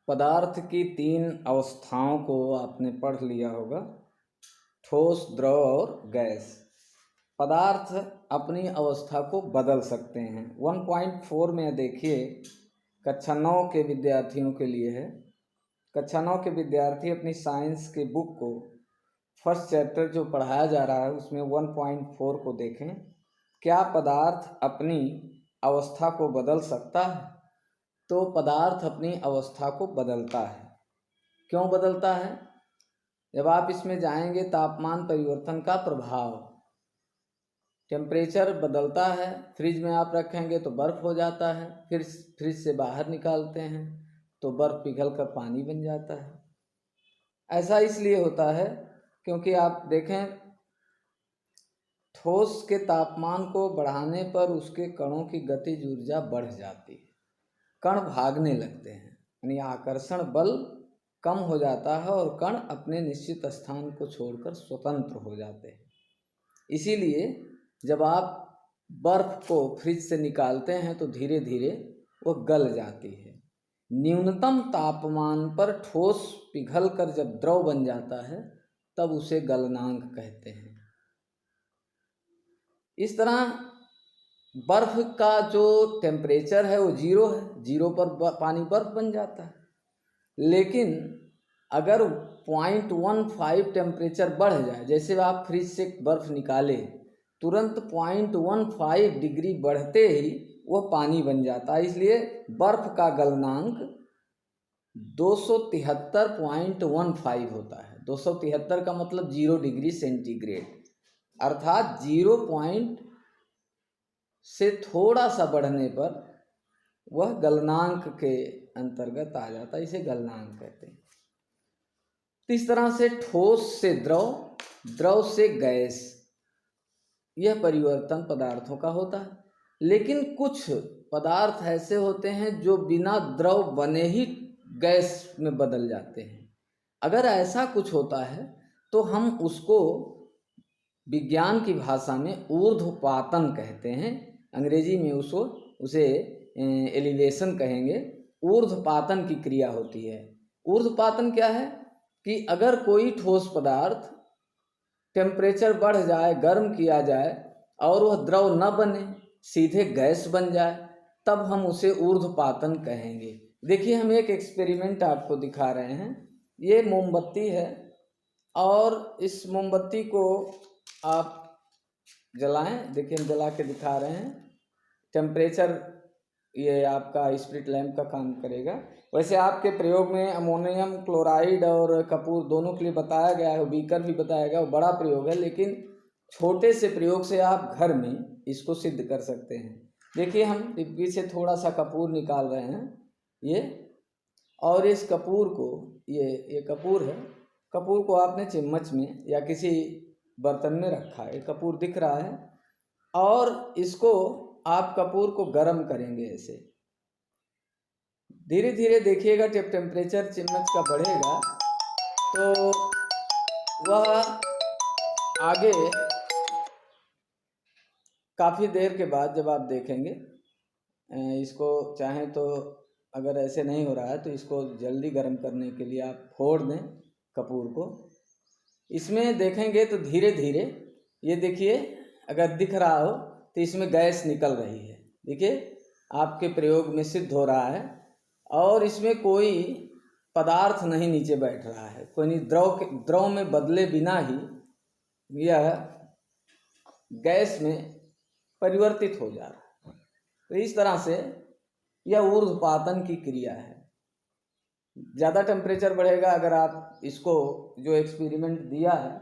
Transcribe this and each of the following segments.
पदार्थ की तीन अवस्थाओं को आपने पढ़ लिया होगा, ठोस, द्रव और गैस। पदार्थ अपनी अवस्था को बदल सकते हैं। 1.4 में देखिए, कक्षा 9 के विद्यार्थियों के लिए है। कक्षा 9 के विद्यार्थी अपनी साइंस के बुक को फर्स्ट चैप्टर जो पढ़ाया जा रहा है उसमें 1.4 को देखें। क्या पदार्थ अपनी अवस्था को बदल सकता है? तो पदार्थ अपनी अवस्था को बदलता है। क्यों बदलता है? जब आप इसमें जाएंगे, तापमान परिवर्तन का प्रभाव, टेम्परेचर बदलता है। फ्रिज में आप रखेंगे तो बर्फ़ हो जाता है, फिर फ्रिज से बाहर निकालते हैं तो बर्फ़ पिघलकर पानी बन जाता है। ऐसा इसलिए होता है क्योंकि आप देखें, ठोस के तापमान को बढ़ाने पर उसके कणों की गतिज ऊर्जा बढ़ जाती है, कण भागने लगते हैं, यानी आकर्षण बल कम हो जाता है और कण अपने निश्चित स्थान को छोड़कर स्वतंत्र हो जाते हैं। इसीलिए जब आप बर्फ़ को फ्रिज से निकालते हैं तो धीरे धीरे वो गल जाती है। न्यूनतम तापमान पर ठोस पिघलकर जब द्रव बन जाता है तब उसे गलनांक कहते हैं। इस तरह बर्फ़ का जो टेम्परेचर है वो 0 है, 0 पर पानी बर्फ़ बन जाता है। लेकिन अगर 0.15 टेम्परेचर बढ़ जाए, जैसे आप फ्रिज से बर्फ़ निकाले, तुरंत 0.15 डिग्री बढ़ते ही वह पानी बन जाता है। इसलिए बर्फ़ का गलनांक 273.15 होता है। 273 का मतलब 0 डिग्री सेंटीग्रेड, अर्थात 0 पॉइंट से थोड़ा सा बढ़ने पर वह गलनांक के अंतर्गत आ जाता है। इसे गलनांक कहते हैं। तो इस तरह से ठोस से द्रव, द्रव से गैस, यह परिवर्तन पदार्थों का होता है। लेकिन कुछ पदार्थ ऐसे होते हैं जो बिना द्रव बने ही गैस में बदल जाते हैं। अगर ऐसा कुछ होता है तो हम उसको विज्ञान की भाषा में ऊर्ध्वपातन कहते हैं। अंग्रेजी में उसे एलिवेशन कहेंगे। ऊर्ध्वपातन की क्रिया होती है। ऊर्ध्वपातन क्या है कि अगर कोई ठोस पदार्थ टेम्परेचर बढ़ जाए, गर्म किया जाए और वह द्रव न बने, सीधे गैस बन जाए, तब हम उसे ऊर्ध्वपातन कहेंगे। देखिए, हम एक एक्सपेरिमेंट आपको दिखा रहे हैं। ये मोमबत्ती है और इस मोमबत्ती को आप जलाएं। देखिए, हम जला के दिखा रहे हैं। टेम्परेचर ये आपका स्पिरिट लैंप का काम करेगा। वैसे आपके प्रयोग में अमोनियम क्लोराइड और कपूर दोनों के लिए बताया गया है, बीकर भी बताया गया, वो बड़ा प्रयोग है। लेकिन छोटे से प्रयोग से आप घर में इसको सिद्ध कर सकते हैं। देखिए, हम डिब्बी से थोड़ा सा कपूर निकाल रहे हैं ये, और इस कपूर को, ये कपूर है, कपूर को आपने चम्मच में या किसी बर्तन में रखा है, कपूर दिख रहा है, और इसको आप कपूर को गर्म करेंगे। ऐसे धीरे धीरे देखिएगा, जब टेम्परेचर चम्मच का बढ़ेगा तो वह आगे काफ़ी देर के बाद जब आप देखेंगे, इसको चाहें तो, अगर ऐसे नहीं हो रहा है तो इसको जल्दी गर्म करने के लिए आप फोड़ दें कपूर को। इसमें देखेंगे तो धीरे धीरे, ये देखिए, अगर दिख रहा हो तो इसमें गैस निकल रही है। देखिए, आपके प्रयोग में सिद्ध हो रहा है। और इसमें कोई पदार्थ नहीं नीचे बैठ रहा है, कोई नहीं, द्रव में बदले बिना ही यह गैस में परिवर्तित हो जा रहा है। तो इस तरह से यह ऊर्ध्वपातन की क्रिया है। ज़्यादा टेम्परेचर बढ़ेगा, अगर आप इसको जो एक्सपेरिमेंट दिया है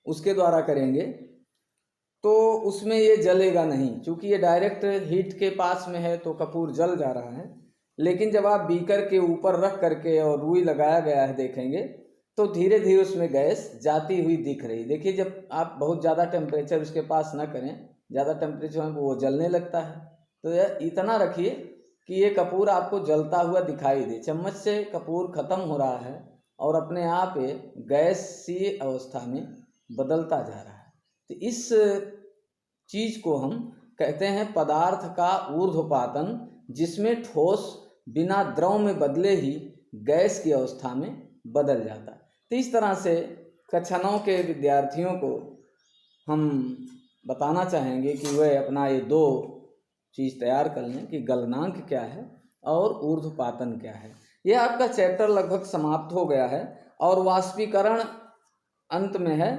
उसके द्वारा करेंगे तो उसमें ये जलेगा नहीं, क्योंकि ये डायरेक्ट हीट के पास में है तो कपूर जल जा रहा है। लेकिन जब आप बीकर के ऊपर रख करके और रुई लगाया गया है देखेंगे तो धीरे धीरे उसमें गैस जाती हुई दिख रही। देखिए, जब आप बहुत ज़्यादा टेम्परेचर उसके पास ना करें, ज़्यादा टेम्परेचर में वो जलने लगता है। तो यह इतना रखिए कि ये कपूर आपको जलता हुआ दिखाई दे। चम्मच से कपूर खत्म हो रहा है और अपने आप ये गैसीय अवस्था में बदलता जा रहा है। तो इस चीज़ को हम कहते हैं पदार्थ का ऊर्ध्वपातन, जिसमें ठोस बिना द्रव में बदले ही गैस की अवस्था में बदल जाता है। तो इस तरह से कक्षा 9 के विद्यार्थियों को हम बताना चाहेंगे कि वह अपना ये दो चीज़ तैयार कर लें कि गलनांक क्या है और ऊर्ध्वपातन क्या है। यह आपका चैप्टर लगभग समाप्त हो गया है और वाष्पीकरण अंत में है।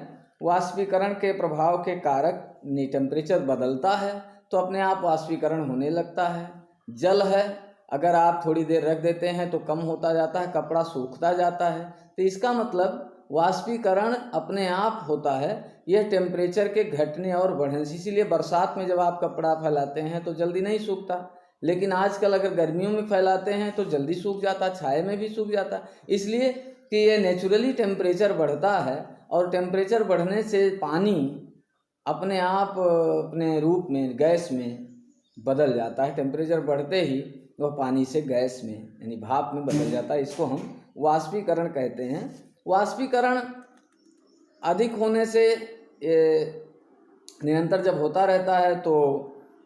वाष्पीकरण के प्रभाव के कारक टेम्परेचर बदलता है तो अपने आप वाष्पीकरण होने लगता है। जल है, अगर आप थोड़ी देर रख देते हैं तो कम होता जाता है, कपड़ा सूखता जाता है। तो इसका मतलब वाष्पीकरण अपने आप होता है, यह टेम्परेचर के घटने और बढ़ने से। इसीलिए बरसात में जब आप कपड़ा फैलाते हैं तो जल्दी नहीं सूखता, लेकिन आजकल अगर गर्मियों में फैलाते हैं तो जल्दी सूख जाता, छाए में भी सूख जाता। इसलिए कि ये नेचुरली टेम्परेचर बढ़ता है और टेम्परेचर बढ़ने से पानी अपने आप अपने रूप में गैस में बदल जाता है। टेम्परेचर बढ़ते ही वह पानी से गैस में यानी भाप में बदल जाता है। इसको हम वाष्पीकरण कहते हैं। वाष्पीकरण अधिक होने से निरंतर जब होता रहता है तो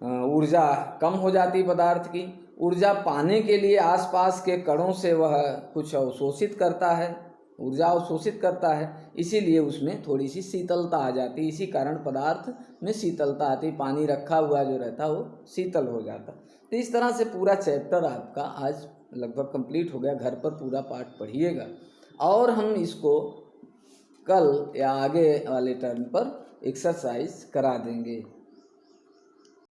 ऊर्जा कम हो जाती पदार्थ की। ऊर्जा पाने के लिए आसपास के कणों से वह कुछ अवशोषित करता है, ऊर्जा अवशोषित करता है, इसीलिए उसमें थोड़ी सी शीतलता आ जाती है। इसी कारण पदार्थ में शीतलता आती, पानी रखा हुआ जो रहता है वो शीतल हो जाता। तो इस तरह से पूरा चैप्टर आपका आज लगभग कंप्लीट हो गया। घर पर पूरा पाठ पढ़िएगा और हम इसको कल या आगे वाले टर्म पर एक्सरसाइज करा देंगे।